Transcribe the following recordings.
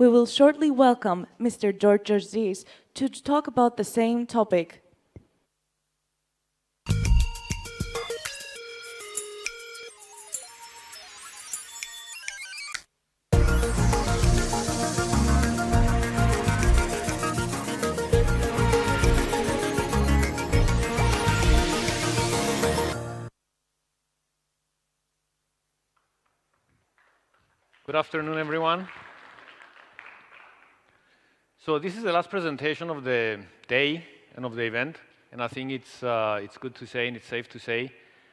We will shortly welcome Mr. Tziortzis to talk about the same topic. Good afternoon, everyone. So this is the last presentation of the day and of the event, and I think it's good to say and it's safe to say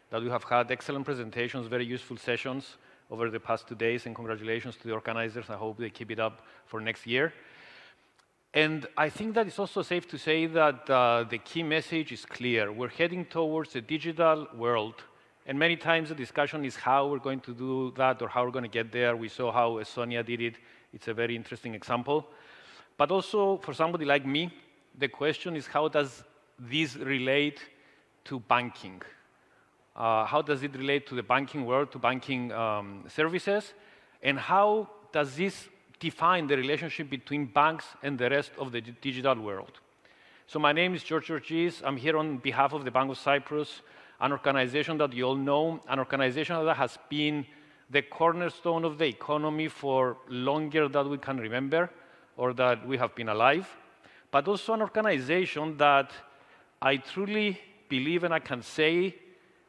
that we have had excellent presentations, very useful sessions over the past 2 days, and congratulations to the organizers. I hope they keep it up for next year. And I think that it's also safe to say that the key message is clear. We're heading towards a digital world. And many times the discussion is how we're going to do that or how we're going to get there. We saw how Estonia did it. It's a very interesting example. But also, for somebody like me, the question is how does this relate to banking? How does it relate to the banking world, to banking services? And how does this define the relationship between banks and the rest of the digital world? So my name is Tziortzis. I'm here on behalf of the Bank of Cyprus, an organization that you all know, an organization that has been the cornerstone of the economy for longer than we can remember or that we have been alive, but also an organization that I truly believe and I can say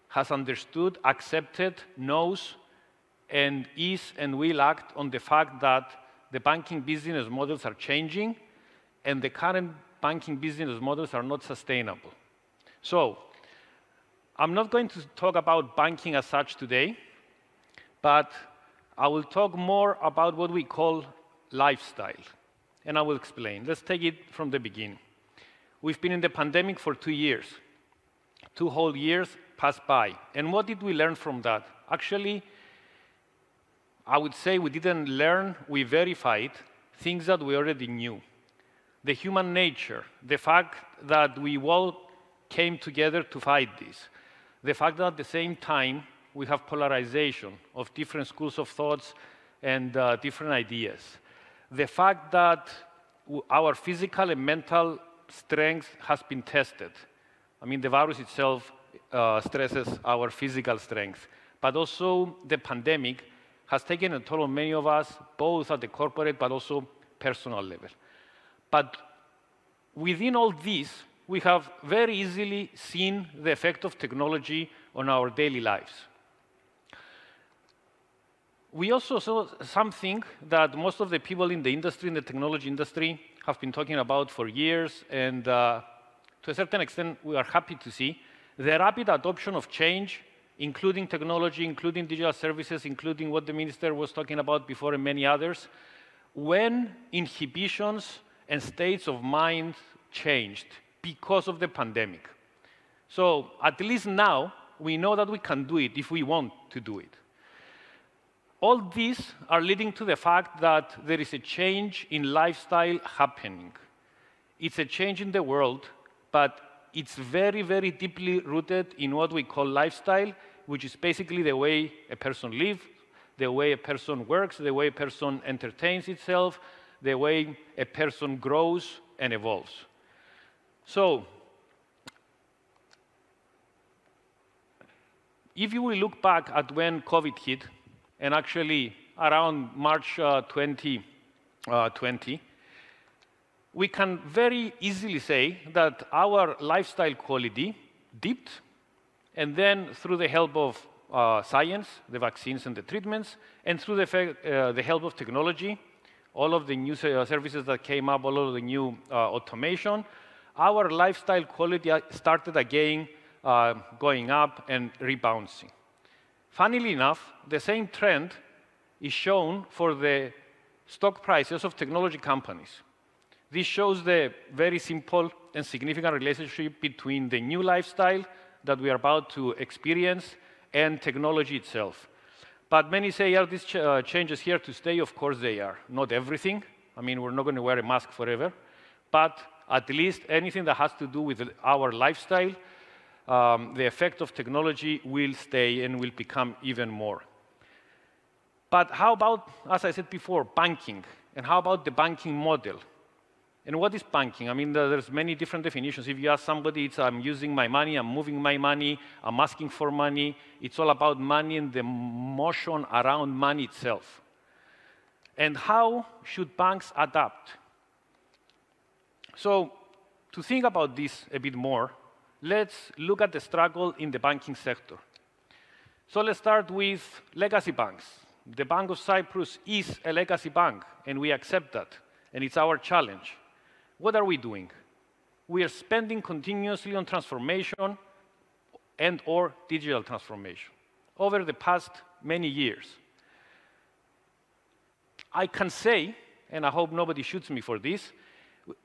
has understood, accepted, knows, and is and will act on the fact that the banking business models are changing and the current banking business models are not sustainable. So, I'm not going to talk about banking as such today, but I will talk more about what we call lifestyle, and I will explain. Let's take it from the beginning. We've been in the pandemic for 2 years. 2 whole years passed by, and what did we learn from that? Actually, I would say we didn't learn, we verified things that we already knew. The human nature, the fact that we all came together to fight this. The fact that at the same time, we have polarization of different schools of thoughts and different ideas. The fact that our physical and mental strength has been tested. I mean, the virus itself stresses our physical strength, but also the pandemic has taken a toll on many of us, both at the corporate but also personal level. But within all this, we have very easily seen the effect of technology on our daily lives. We also saw something that most of the people in the industry, in the technology industry, have been talking about for years, and to a certain extent, we are happy to see the rapid adoption of change, including technology, including digital services, including what the minister was talking about before and many others, when inhibitions and states of mind changed because of the pandemic. So at least now, we know that we can do it if we want to do it. All these are leading to the fact that there is a change in lifestyle happening. It's a change in the world, but it's very, very deeply rooted in what we call lifestyle, which is basically the way a person lives, the way a person works, the way a person entertains itself, the way a person grows and evolves. So, if you will look back at when COVID hit, and actually around March 2020, we can very easily say that our lifestyle quality dipped, and then through the help of science, the vaccines and the treatments, and through the help of technology, all of the new services that came up, all of the new automation, our lifestyle quality started again going up and rebounding. Funnily enough, the same trend is shown for the stock prices of technology companies. This shows the very simple and significant relationship between the new lifestyle that we are about to experience and technology itself. But many say, are these changes here to stay? Of course they are. Not everything. I mean, we're not going to wear a mask forever. But at least anything that has to do with our lifestyle, the effect of technology will stay and will become even more. But how about, as I said before, banking And how about the banking model? And what is banking? I mean, there's many different definitions. If you ask somebody, it's I'm using my money, I'm moving my money, I'm asking for money. It's all about money and the motion around money itself. And how should banks adapt? So to think about this a bit more, let's look at the struggle in the banking sector. So let's start with legacy banks. The Bank of Cyprus is a legacy bank, and we accept that, and it's our challenge. What are we doing? We are spending continuously on transformation and or digital transformation over the past many years. I can say, and I hope nobody shoots me for this,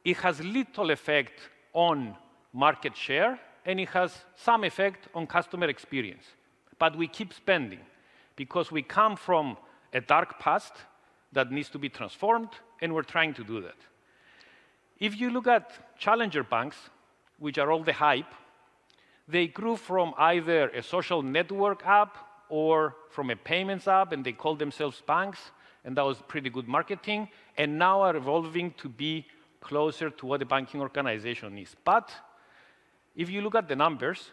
it has little effect on market share, and it has some effect on customer experience. But we keep spending because we come from a dark past that needs to be transformed, and we're trying to do that. If you look at challenger banks, which are all the hype, they grew from either a social network app or from a payments app, and they call themselves banks, and that was pretty good marketing, and now are evolving to be closer to what a banking organization is. But if you look at the numbers,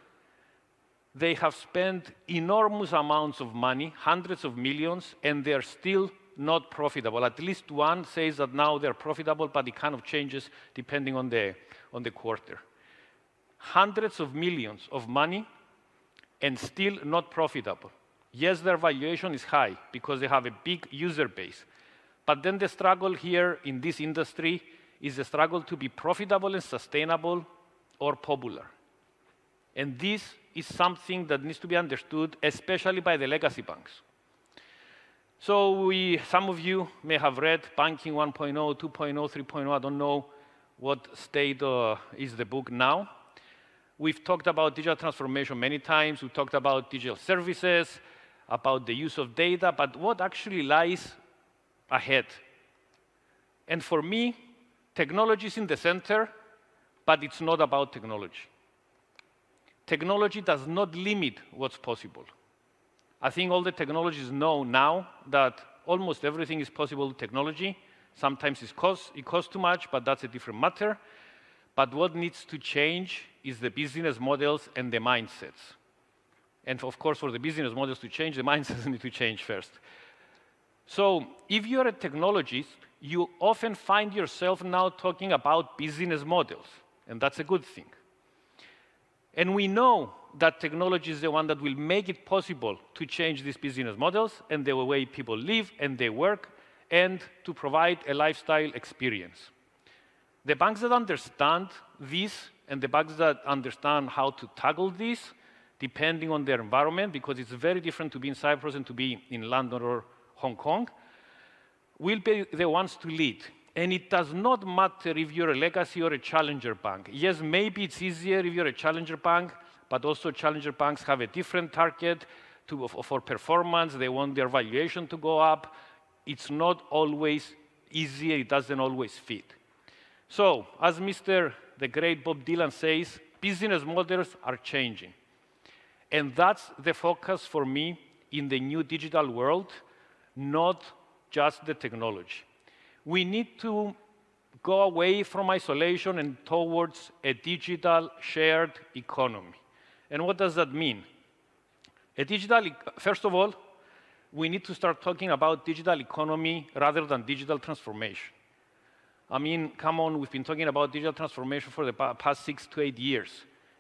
they have spent enormous amounts of money, hundreds of millions, and they're still not profitable. At least one says that now they're profitable, but it kind of changes depending on the quarter. Hundreds of millions of money and still not profitable. Yes, their valuation is high because they have a big user base. But then the struggle here in this industry is the struggle to be profitable and sustainable or popular. And this is something that needs to be understood, especially by the legacy banks. So some of you may have read Banking 1.0, 2.0, 3.0. I don't know what state is the book now. We've talked about digital transformation many times. We've talked about digital services, about the use of data, but what actually lies ahead? And for me, technology is in the center, but it's not about technology. Technology does not limit what's possible. I think all the technologies know now that almost everything is possible with technology. Sometimes it costs too much, but that's a different matter. But what needs to change is the business models and the mindsets. And of course, for the business models to change, the mindsets need to change first. So if you're a technologist, you often find yourself now talking about business models, and that's a good thing. And we know that technology is the one that will make it possible to change these business models and the way people live and they work, and to provide a lifestyle experience. The banks that understand this and the banks that understand how to tackle this, depending on their environment, because it's very different to be in Cyprus and to be in London or Hong Kong, will be the ones to lead. And it does not matter if you're a legacy or a challenger bank. Yes, maybe it's easier if you're a challenger bank, but also challenger banks have a different target for performance. They want their valuation to go up. It's not always easy. It doesn't always fit. So, as the great Bob Dylan says, business models are changing. And that's the focus for me in the new digital world, not just the technology. We need to go away from isolation and towards a digital shared economy. And what does that mean? First of all, we need to start talking about digital economy rather than digital transformation. I mean, come on, we've been talking about digital transformation for the past 6 to 8 years.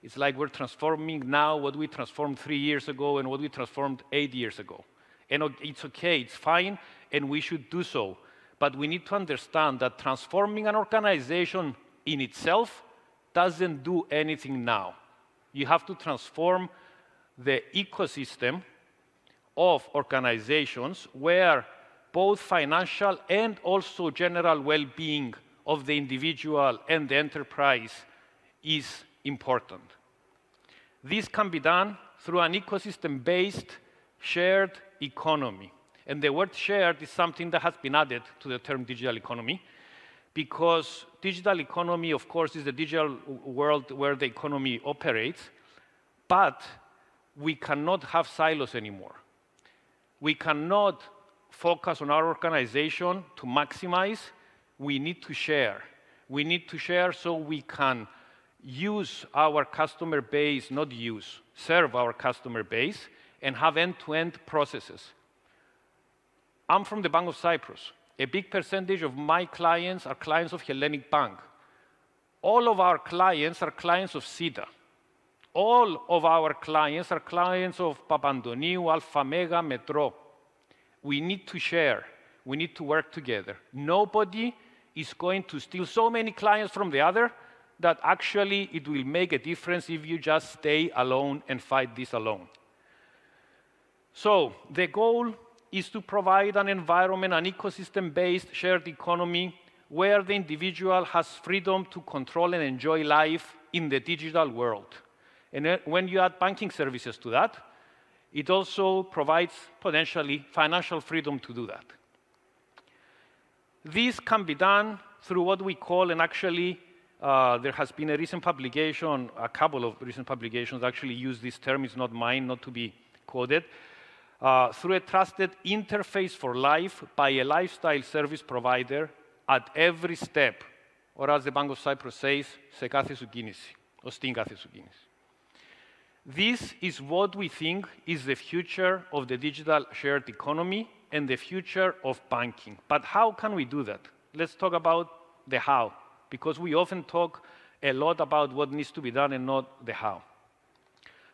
It's like we're transforming now what we transformed 3 years ago and what we transformed 8 years ago. And it's okay, it's fine, and we should do so. But we need to understand that transforming an organization in itself doesn't do anything now. You have to transform the ecosystem of organizations where both financial and also general well-being of the individual and the enterprise is important. This can be done through an ecosystem-based shared economy. And the word shared is something that has been added to the term digital economy, because digital economy, of course, is the digital world where the economy operates, but we cannot have silos anymore. We cannot focus on our organization to maximize, we need to share. We need to share so we can use our customer base, not use, serve our customer base, and have end-to-end processes. I'm from the Bank of Cyprus. A big percentage of my clients are clients of Hellenic Bank. All of our clients are clients of SITA. All of our clients are clients of Papandoniou, Alpha Mega, Metro. We need to share. We need to work together. Nobody is going to steal so many clients from the other that actually it will make a difference if you just stay alone and fight this alone. So the goal is to provide an environment, an ecosystem-based shared economy where the individual has freedom to control and enjoy life in the digital world. And when you add banking services to that, it also provides potentially financial freedom to do that. This can be done through what we call, and actually there has been a recent publication, a couple of recent publications actually use this term, it's not mine, not to be quoted, through a trusted interface for life by a lifestyle service provider at every step, or as the Bank of Cyprus says, σε κάθε σου κίνηση, or στην κάθε σου κίνηση. This is what we think is the future of the digital shared economy and the future of banking. But how can we do that? Let's talk about the how, because we often talk a lot about what needs to be done and not the how.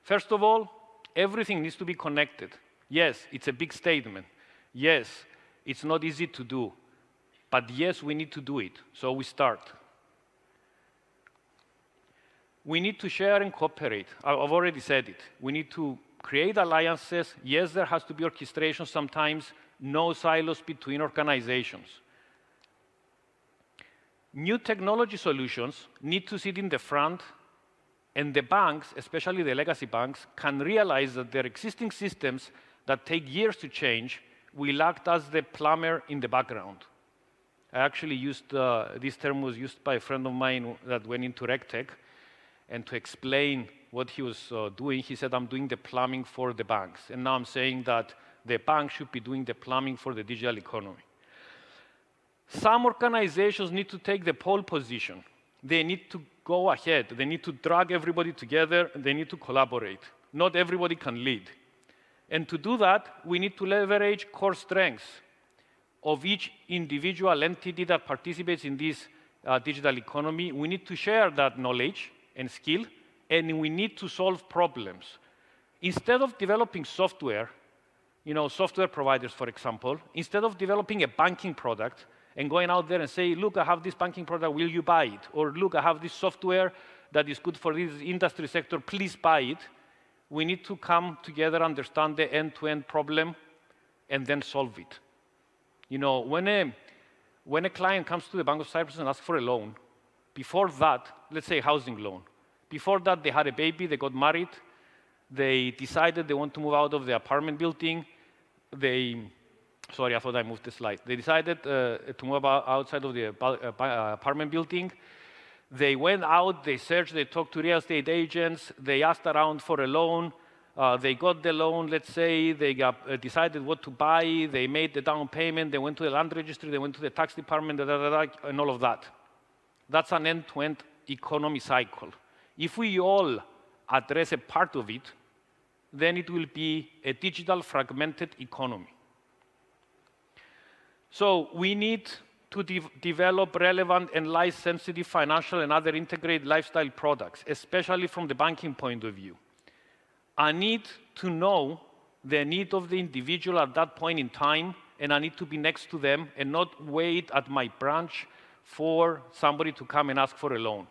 First of all, everything needs to be connected. Yes, it's a big statement. Yes, it's not easy to do. But yes, we need to do it. So we start. We need to share and cooperate. I've already said it. We need to create alliances. Yes, there has to be orchestration sometimes, no silos between organizations. New technology solutions need to sit in the front, and the banks, especially the legacy banks, can realize that their existing systems that take years to change will act as the plumber in the background. I actually used, this term was used by a friend of mine that went into RegTech, and to explain what he was doing, he said, I'm doing the plumbing for the banks. And now I'm saying that the bank should be doing the plumbing for the digital economy. Some organizations need to take the pole position. They need to go ahead. They need to drag everybody together. They need to collaborate. Not everybody can lead. And to do that, we need to leverage core strengths of each individual entity that participates in this digital economy. We need to share that knowledge and skill, and we need to solve problems. Instead of developing software, software providers, for example, instead of developing a banking product and going out there and say, look, I have this banking product, will you buy it? Or look, I have this software that is good for this industry sector, please buy it. We need to come together, understand the end-to-end problem, and then solve it. When a client comes to the Bank of Cyprus and asks for a loan, before that, let's say housing loan, before that they had a baby, they got married, they decided they want to move out of the apartment building, sorry, I thought I moved the slide. They decided to move outside of the apartment building. They went out, they searched, they talked to real estate agents, they asked around for a loan, they got the loan, let's say, they decided what to buy, they made the down payment, they went to the land registry, they went to the tax department, and all of that. That's an end-to-end economy cycle. If we all address a part of it, then it will be a digital fragmented economy. So we need to develop relevant and life-sensitive financial and other integrated lifestyle products, especially from the banking point of view. I need to know the need of the individual at that point in time, and I need to be next to them and not wait at my branch for somebody to come and ask for a loan.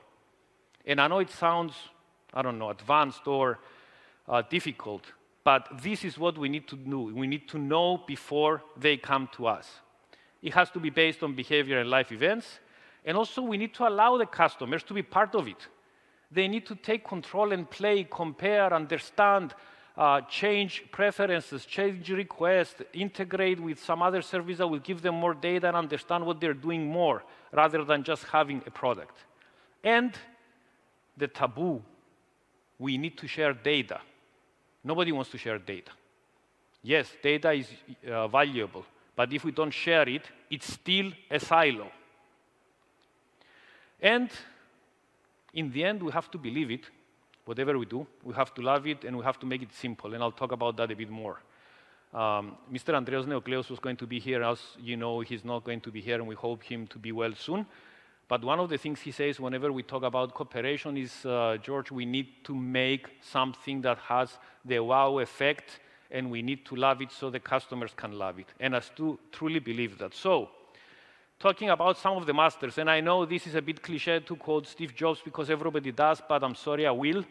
And I know it sounds, advanced or difficult, but this is what we need to do. We need to know before they come to us. It has to be based on behavior and life events, and also we need to allow the customers to be part of it. They need to take control and play, compare, understand, change preferences, change requests, integrate with some other service that will give them more data and understand what they're doing more, rather than just having a product. And the taboo, we need to share data. Nobody wants to share data. Yes, data is valuable, But if we don't share it, it's still a silo. And in the end, we have to believe it. Whatever we do, we have to love it, and we have to make it simple. And I'll talk about that a bit more. Mr. Andreas Neokleos was going to be here. As you know, he's not going to be here, and we hope him to be well soon. But one of the things he says whenever we talk about cooperation is, George, we need to make something that has the wow effect, and we need to love it so the customers can love it. And I truly believe that. So, talking about some of the masters, and I know this is a bit cliche to quote Steve Jobs because everybody does, but I'm sorry, I will,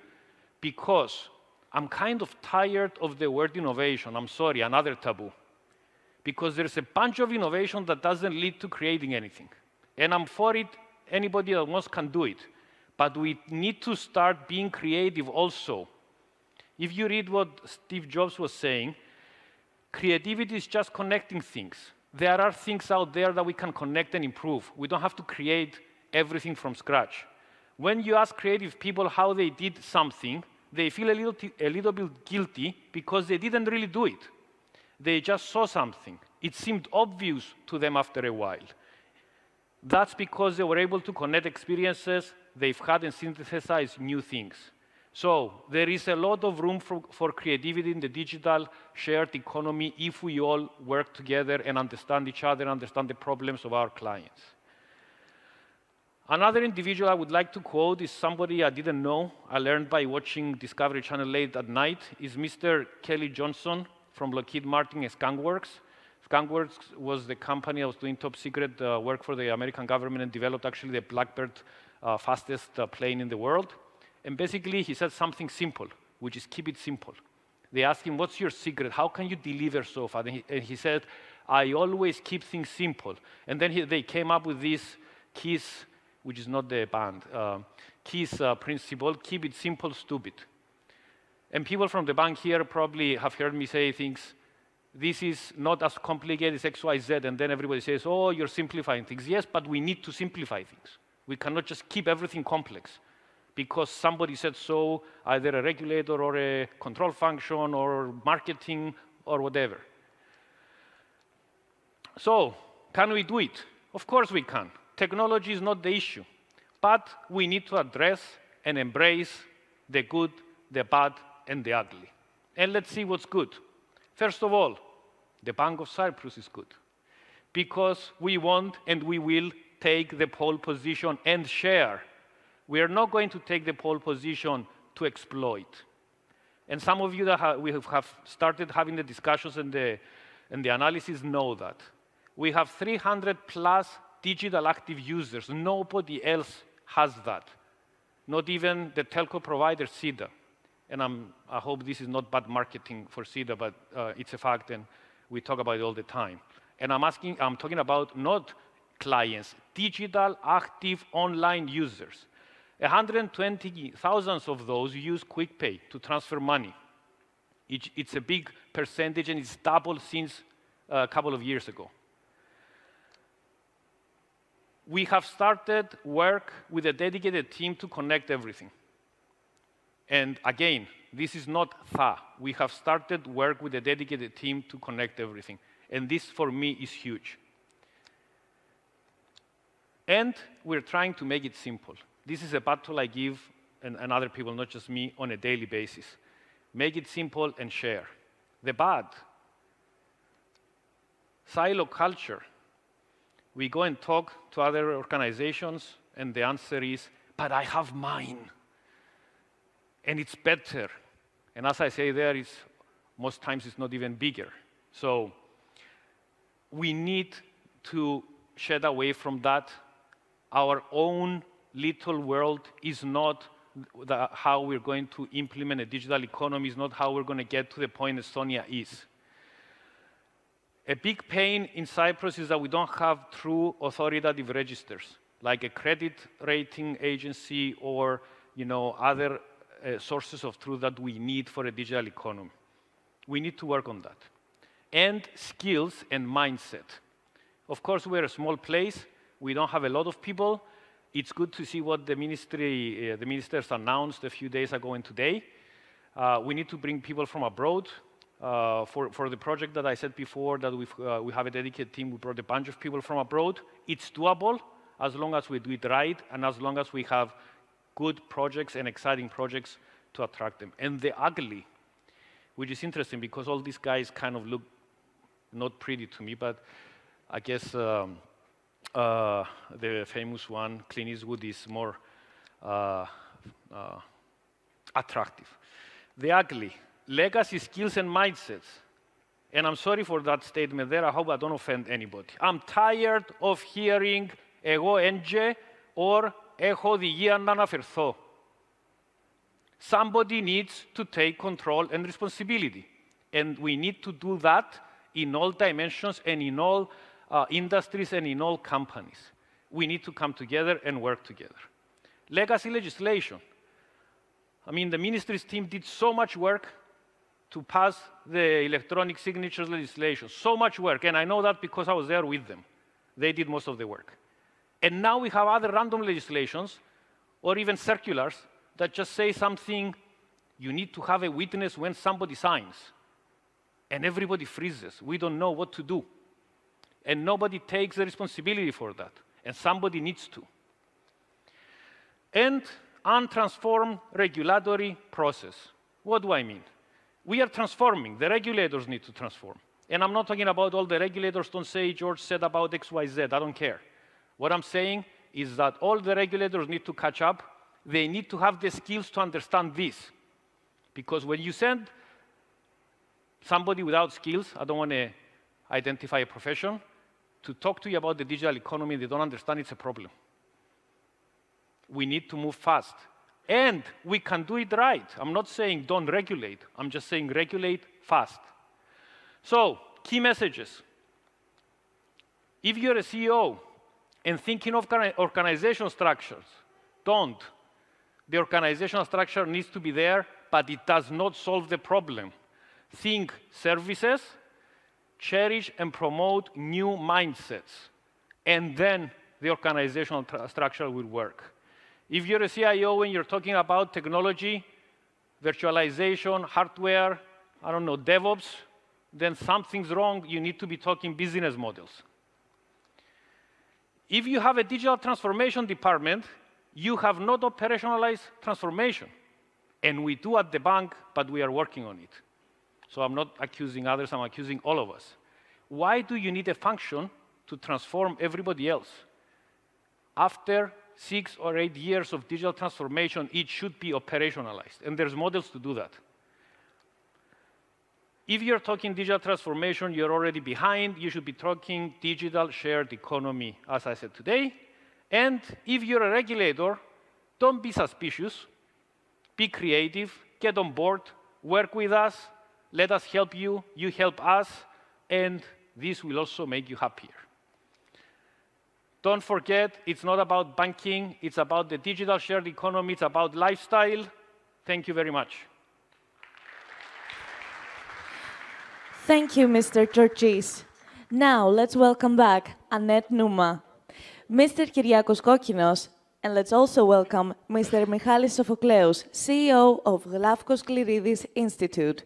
because I'm kind of tired of the word innovation. I'm sorry, another taboo. Because there's a bunch of innovation that doesn't lead to creating anything. And I'm for it, anybody that wants can do it. But we need to start being creative also. If you read what Steve Jobs was saying, creativity is just connecting things. There are things out there that we can connect and improve. We don't have to create everything from scratch. When you ask creative people how they did something, they feel a little bit guilty because they didn't really do it. They just saw something. It seemed obvious to them after a while. That's because they were able to connect experiences they've had and synthesize new things. So there is a lot of room for creativity in the digital shared economy if we all work together and understand each other, understand the problems of our clients. Another individual I would like to quote is somebody I didn't know. I learned by watching Discovery Channel late at night. Is Mr. Kelly Johnson from Lockheed Martin and Skunkworks. Skunkworks was the company that was doing top secret work for the American government and developed actually the Blackbird fastest plane in the world. And basically, he said something simple, which is keep it simple. They asked him, what's your secret? How can you deliver so fast? And he said, I always keep things simple. And then they came up with this KISS, which is not the band, KISS principle, keep it simple, stupid. And people from the bank here probably have heard me say things, this is not as complicated as X, Y, Z, and then everybody says, oh, you're simplifying things. Yes, but we need to simplify things. We cannot just keep everything complex because somebody said so, either a regulator or a control function or marketing or whatever. So, can we do it? Of course we can. Technology is not the issue, but we need to address and embrace the good, the bad, and the ugly. And let's see what's good. First of all, the Bank of Cyprus is good because we want and we will take the pole position and share. We are not going to take the pole position to exploit. And some of you that we have started having the discussions and the analysis know that. We have 300 plus digital active users. Nobody else has that. Not even the telco provider, SIDA. And I hope this is not bad marketing for SIDA, but it's a fact, and we talk about it all the time. And I'm talking about not clients, digital active online users. 120,000 of those use QuickPay to transfer money. It's a big percentage, and it's doubled since a couple of years ago. We have started work with a dedicated team to connect everything. And again, this is not tha. We have started work with a dedicated team to connect everything. And this, for me, is huge. And we're trying to make it simple. This is a battle I give, and other people, not just me, on a daily basis. Make it simple and share. The bad. Silo culture. We go and talk to other organizations, and the answer is, but I have mine. And it's better. And as I say there, most times it's not even bigger. So we need to shed away from that. Our own little world is not how we're going to implement a digital economy, is not how we're going to get to the point Estonia is. A big pain in Cyprus is that we don't have true authoritative registers, like a credit rating agency or other sources of truth that we need for a digital economy. We need to work on that. And skills and mindset. Of course, we're a small place. We don't have a lot of people. It's good to see what the ministers announced a few days ago and today. We need to bring people from abroad. For the project that I said before, that we have a dedicated team, we brought a bunch of people from abroad. It's doable as long as we do it right and as long as we have good projects and exciting projects to attract them. And the ugly, which is interesting because all these guys kind of look not pretty to me, but I guess the famous one, Clint Eastwood, is more attractive. The ugly, legacy skills and mindsets. And I'm sorry for that statement there. I hope I don't offend anybody. I'm tired of hearing εγώ έντζε or έχω οδηγία να αναφερθώ. Somebody needs to take control and responsibility. And we need to do that in all dimensions and in all industries and in all companies. We need to come together and work together. Legacy legislation. I mean, the ministry's team did so much work to pass the electronic signatures legislation, so much work, and I know that because I was there with them. They did most of the work. And now we have other random legislations or even circulars that just say something, you need to have a witness when somebody signs. And everybody freezes. We don't know what to do. And nobody takes the responsibility for that. And somebody needs to. And untransformed regulatory process. What do I mean? We are transforming. The regulators need to transform. And I'm not talking about all the regulators don't say George said about X, Y, Z. I don't care. What I'm saying is that all the regulators need to catch up. They need to have the skills to understand this. Because when you send somebody without skills, I don't want to identify a profession, to talk to you about the digital economy, they don't understand it's a problem. We need to move fast. And we can do it right. I'm not saying don't regulate. I'm just saying regulate fast. So, key messages. If you're a CEO and thinking of organizational structures, don't. The organizational structure needs to be there, but it does not solve the problem. Think services, cherish and promote new mindsets, and then the organizational structure will work. If you're a CIO and you're talking about technology, virtualization, hardware, I don't know, DevOps, then something's wrong. You need to be talking business models. If you have a digital transformation department, you have not operationalized transformation. And we do at the bank, but we are working on it. So I'm not accusing others, I'm accusing all of us. Why do you need a function to transform everybody else? After 6 or 8 years of digital transformation, it should be operationalized. And there's models to do that. If you're talking digital transformation, you're already behind. You should be talking digital shared economy, as I said today. And if you're a regulator, don't be suspicious. Be creative, get on board, work with us, let us help you, you help us, and this will also make you happier. Don't forget, it's not about banking, it's about the digital shared economy, it's about lifestyle. Thank you very much. Thank you, Mr. Tziortzis. Now, let's welcome back Annette Nouma, Mr. Kyriakos Kokkinos, and let's also welcome Mr. Michalis Sofokleous, CEO of Glafkos Kliridis Institute.